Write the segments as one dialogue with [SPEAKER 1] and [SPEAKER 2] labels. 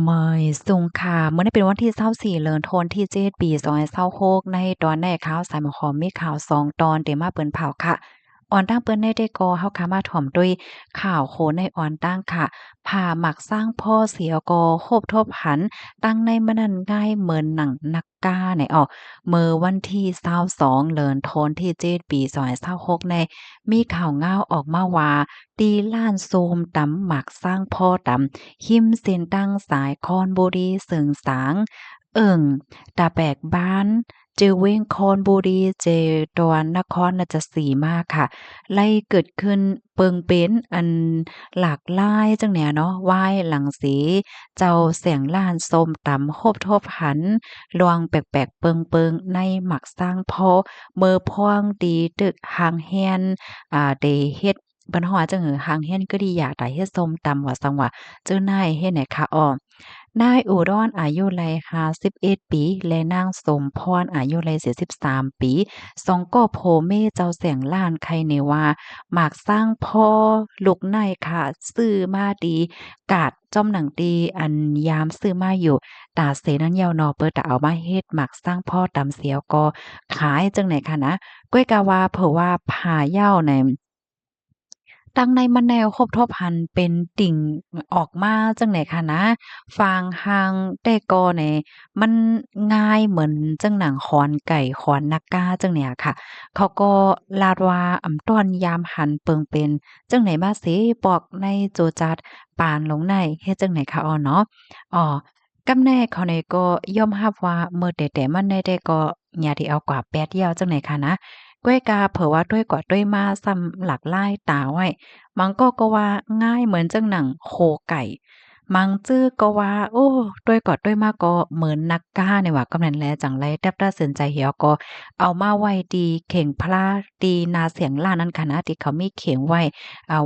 [SPEAKER 1] เมยสุงค่ะเมื่อนี้เป็นวันที่24เดือนธันวาคมที่7ปี2026ในตอนในข่าวสายหมอขอมมีข่าว2ตอนเดี๋ยวมาเปิ้นเผาค่ะออนตั้งเปิ้นได้ก็เฮาค่ะมาถ่อมด้วยข่าวโคในออนตั้งค่ะพาหมักสร้างพ่อเสียก็โคบทบหันตั้งในมะนั้นง่ายเหมือนหนังนักกาไหนออกเมื่อวันที่22เดือนธันวาคมที่7ปี2026ในมีข่าวง่าวออกมาว่าตีล้านโซมตำหมักสร้างพ่อตำ หิมเส้นตั้งสายคอนบุรีเสริงสางเอิ่งตาแบกบ้านเจอเว้งคอนบุรีเจดอนนครราชสีมาค่ะไล่เกิดขึ้นเปิงเป็นอันหลากหลายจังเนี่ยเนาะวายหลังสีเจ้าเสียงล้านส้มตำโฮบทบหันลวงแปลกๆเปิงๆในหมักสร้างพอเมื่อพ่วงดีตึกหางแฮนได้เฮ็ดเปิ้นฮ้อว่าจั่งหือหางแฮ่นก็ดีอยากได้เฮ็ดส้มตำว่าซังว่า เจ้านายเฮ็ดให้ค่ะอ้อนายอุดรอายุไล51ปีและนางสมพรอายุไล43ปีสองก็โผเม่เจ้าแสงล้านไข่เนว่าหมากสร้างพ่อลูกนายค่ะซื้อมาดีกาดจ้อมหนังดีอันยามซื้อมาอยู่ตาเสนั้นยาวนอเปิดตาเอามาเฮ็ดหมักสร้างพ่อตำเสียวก็ขายจังไหนคะนะก้วยกาว่าเผื่อว่าพาเหย้าใน ตั้งในมะแนวครบทบหันเป็นติ่งออกมาจังไหนคะนะฟางหางแต่ก่อนี่มันง่ายเหมือนจังหนังขอนไก่ขอนนากาจังเนี่ยค่ะเขาก็ลาดว่าต้อนยามหันเปิงเป็นจังไหนมาสิบอกในโจจัดปานลงในเฮ็ดจังไหนคะอ้อเนาะกำแน่เขานี่ก็ยอมรับว่าเมื่อแต่มันได้ก็ญาติเอากว่าแปดเดียวจังไหนคะนะก้วยกาเผอว่าด้วยกว่าด้วยมาซ้ำหลากหลายตาไว้ มังก็ว่าง่ายเหมือนจังหนังโคไก่มังจื้อก็ว่าโอ้ด้วยกอดด้วยมาก็เหมือนนักกล้าเนี่ยว่ากำนันแลจังไรแทบตาสนใจเหี่ยวก็เอามาไว้ดีเข่งพลาดีนาเสียงล่านั้นค่ะนะที่เขามีเข่งไว้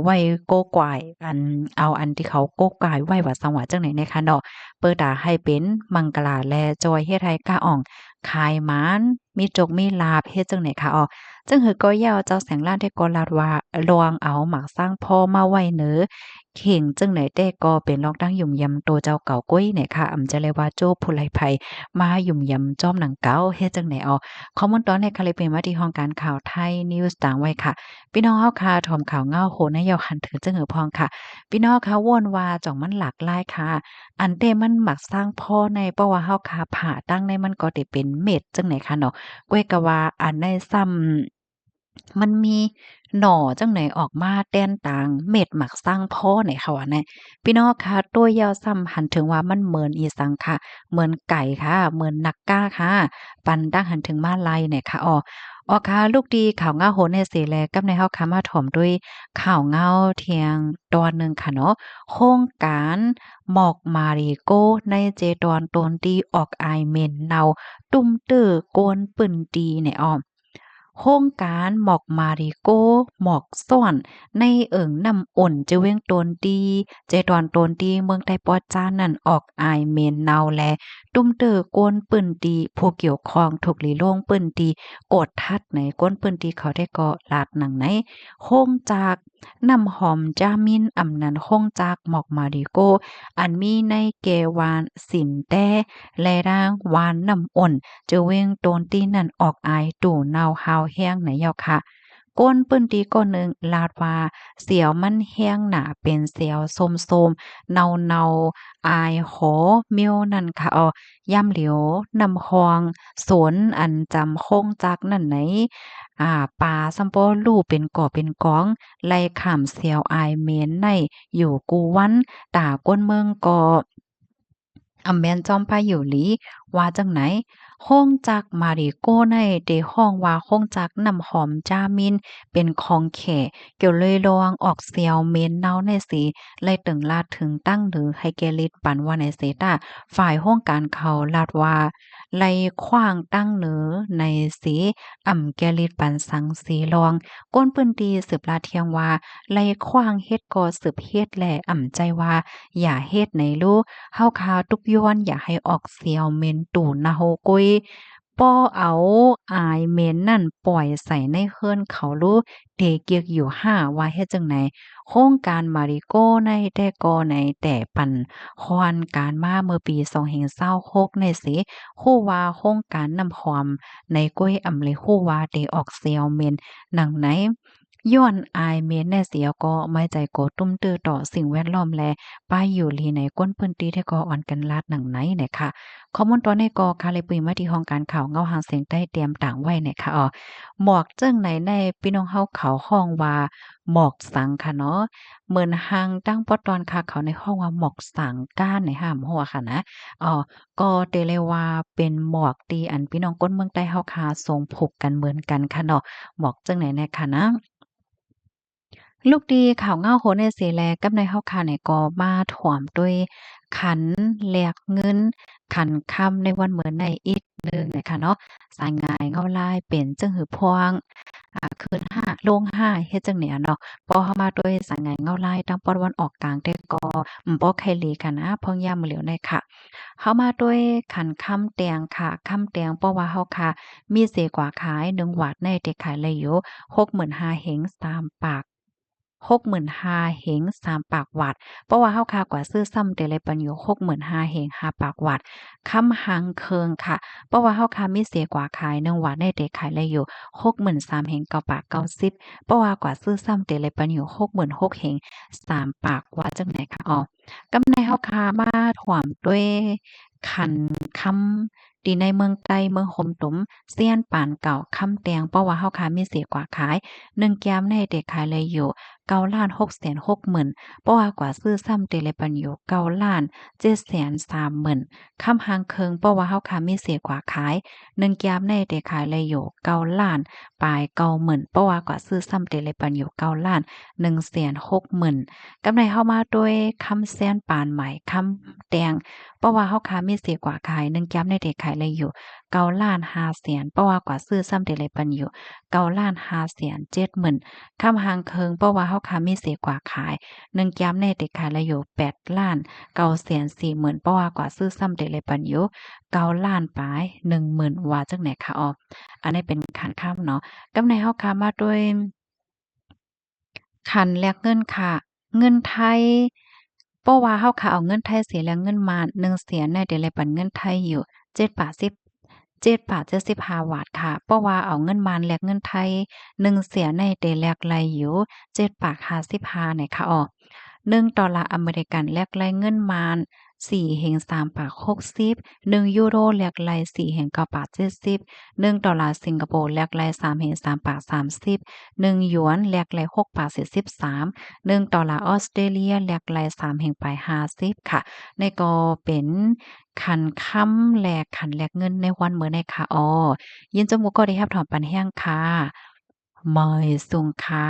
[SPEAKER 1] ไว้โก้กวายเอาอันที่เขาโก้กายไว้ว่าสังว่าจังไหนในคะเนาะเปิดตาให้เป็นมังกลาแลจอยเฮ็ดให้กล้าอ่องขายหมานมีจกมีลาภเฮ็ดจังไหนคะจึงหือก็ยาวเจ้าแสงล้านได้ก็ลาดว่าลวงเอาหมักสร้างพ่อมาไว้เนอเข่งจึงไหนแต่ก็เป็นลองตั้งยุ่มยำโตเจ้าเก่าก้อยเนี่ยค่ะอำจะเลยว่าโจ้ผู้ไลภัยมายุ่มยำจ้อมหนังเก่าเฮ็ดจังไหนข้อมูลตอนในค่ะเลยเป็นว่าที่ห้องการข่าวไทยนิวส์ต่างไว้ค่ะพี่น้องเฮาค่ะถอมข่าวเงาโหนยาวคันถือจึงหือพองค่ะพี่น้องค่ะว่นว่าจ่องมันหลากหลายค่ะอันเตมันหมักสร้างพ่อในเพราะว่าเฮาค่ะผ่าตั้งในมันก็ได้เป็นเม็ดจังไหนค่ะเนาะ ก้วยก็ว่าอันได้ซ้ำมันมีหน่อจั่งไหนออกมาแต้นต่างเม็ดหมักสร้างพ้อไหนค่ะว่าแน่พี่น้องคะตัวยาวซ้ำหันถึงว่ามันเหมือนอีสังค่ะเหมือนไก่ค่ะเหมือนนักกล้าค่ะปันดั้งหันถึงมาลัยเนี่ยค่ะค่ะลูกดีข่าวเงาโหนในเสแลกับในเฮาค่ะมาถ่อมด้วยข่าวเงาเที่ยงตอนหนึ่งค่ะเนาะโครงการหมอกมาริโกในเจดอนตนตีออกอายเหม็นเนา ตุ้มเตื้อโกนปื้นตีเนี่ยโครงการหมอกมาริโกหมอกซ่อนในเอิงน้ำอ่นจะเว้งโตนตีเจดอนโตนตีเมืองไทยปอจานนั่นออกอายเมนเนาแลตุ้มเตื้อโกนปื้นตีผู้เกี่ยวข้องถูกลีโลงปื้นตีโกดทัดไหนก้นปื้นตีเขาได้ก็ลาดหนังไหนโคงจากน้ำหอมจามินอำนันโคงจากหมอกมาริโกอันมีในเกวานสินแต้และร่างวานน้ำอ่น จะเว้งโตนตีนั่นออกอายตู่เนาฮาวแห้งไหนเยาค่ะก้นปื้นตีก้นหนึ่งลาดว่าเสียวมันแห้งหนาเป็นเสียวส้มๆเนาอายหอเมียวนั่นค่ะย่ำเหลียวนำคองสวนอันจำโคงจักนั่นไหนป่าซัมปอลูเป็นก่อเป็นก้องไล่ขามเสียวอายเมนในอยู่กูวันตาก้นเมืองก็แม่นจอมพาอยู่หลีว่าจังไหน ห้องจักมาริโกในเดห้องว่าห้องจักน้ำหอมจามินเป็นของแขเกี่ยวเลยลองออกเสียวเมนเนาในสีไล่ตึงลาดถึงตั้งหรือให้แกลิดปันว่าในเซตาฝ่ายห้องการเขาลาดว่าไล่ขว้างตั้งเหนือในสีแกลิดปันสังสีลองก้นปืนดีสืบลาเทียงว่าไล่ขว้างเฮ็ดก่อสืบเฮ็ดแหล่ใจว่าอย่าเฮ็ดในลูกเฮาคาทุกย้อนอย่าให้ออกเสียวเมนตู่นะโฮกุย ป้อเอาอายเหม็นนั่นปล่อยใส่ในเฮือนเขารู้เดเกียกอยู่ห้าว่าเฮ็ดจั่งใดโครงการมาริโกในแต่ก่อในแต่ปันควันการมาเมื่อปี2026ในสิฮู้ว่าโครงการนำความในก้วยอำเลฮู้ว่าได้ออกเสียวเมนหนังไหนย้อนอายเมนแน่เสียก็ไม่ใจโกตุ้มตื้อต่อสิ่งแวดล้อมและป้ายอยู่ลีในก้นพื้นที่ที่ก็อ่อนกันลาดหนังไหนเนี่ยค่ะ ข้อมูลตัวในกอคาเลยปุยมาที่ห้องการข่าวเงาหางเสียงใต้เตรียมต่างไว้เนี่ยค่ะหมอกเจิ้งไหนในพี่น้องเฮาเขาห้องว่าหมอกสังค่ะเนาะเหมือนหางตั้งปอตอนค่ะเขาในห้องว่าหมอกสังก้านในห้ามหัวค่ะนะก็เตเลยว่าเป็นหมอกตีอันพี่น้องก้นเมืองใต้เฮาค่ะทรงผูกกันเหมือนกันค่ะเนาะหมอกเจิ้งไหนแน่ค่ะนะ ลูกดีข่าวเงาโหนในเสแลกับในเฮาค่ะเนี่ยก็มาถ่วมด้วยขันแลกเงินขันคำในวันเหมือนในอีกหนึ่งนะคะเนาะสายงายเงาลายเป็นจังหือพวงคืน5ลง5เฮ็ดจังเนี่ยเนาะพอเฮามาด้วยสายงายเงาลายตั้งปอตะวันออกกลางแต่ก็บ่ใครหลีกันนะพ่องยามมื้อเหลียวในค่ะเฮามาด้วยขันค่ำแตงค่ะค่ำแตงเพราะว่าเฮาค่ะมีเสกว่าขาย1หวาดในเด็กขายเลยอยู่65,000เฮง3ปาก 65,000เฮง3ปากหวัดเพราะว่าเฮาค่ากว่าซื้อซ้ำแต่ละปันอยู่65,000เฮง5ปากหวัดค้ำหังเคิงค่ะเพราะว่าเฮาค่ามีเสียกว่าขาย1หวัดได้เด็กขายเลยอยู่63,000เฮง9ปาก90เพราะว่ากว่าซื้อซ้ำแต่ละปันอยู่66,000เฮง3ปากว่าจังไหนคะกำในเฮาค่ามาถ่วมด้วยคันคำที่ในเมืองใต้เมืองหมตุมเซียนปานเก่าคำแตงเพราะว่าเฮาค่ามีเสียกว่าขาย1แก้มในเด็กขายเลยอยู่ 9,660,000เพราะว่ากว่าซื้อซ้ำเตเลปันอยู่9,730,000คำหางเคิงเพราะว่าเฮาค่ะมีเสียกว่าขาย1แก้มในเด็กขายเลยอยู่9ล้านปลาย90,000เพราะว่ากว่าซื้อซ้ำเตเลปันอยู่9,160,000กำไรเฮามาด้วยคำแสนปานใหม่คำแตงเพราะว่าเฮาค่ะมีเสียกว่าขาย1แก้มในเด็กขายเลยอยู่9,500,000เพราะว่ากว่าซื้อซ้ำเตเลปันอยู่9,570,000 คำหางเคิงเพราะว่าเฮาค่ะมีเสกว่าขาย1ย้ำในเด็กขายละอยู่8,940,000เพราะว่ากว่าซื้อซ้ำเด็กเลยปันอยู่9,000,000ปลาย10,000ว่าจังไหนคะอันนี้เป็นขันข้ามเนาะกำในเฮาค่ะมาด้วยคันแลกเงินค่ะเงินไทยเพราะว่าเฮาค่ะเอาเงินไทยเสียแลกเงินมา1เสียในเดี๋ยวเลยปันเงินไทยอยู่7บาท10 7บาท75บาทค่ะเพราะว่าเอาเงินมานแลกเงินไทย1เสียในเดแลกไลอยู่7บาท55เนี่ยค่ะ1ดอลลาร์อเมริกันแลกไลเงินมาน4เฮง3บาท60 1ยูโรแลกไล4เฮง9บาท70 1ดอลลาร์สิงคโปร์แลกไล3เฮง3บาท30 1หยวนแลกไล6บาท43 1ดอลลาร์ออสเตรเลียแลกไล3เฮงไป50ค่ะในก็เป็นคันค้ำแลกขันแลกเงินในวันเหมือนในค่ะยินจมูกก็ได้รับถอนปันแห้งค่ะมอยสุงค่ะ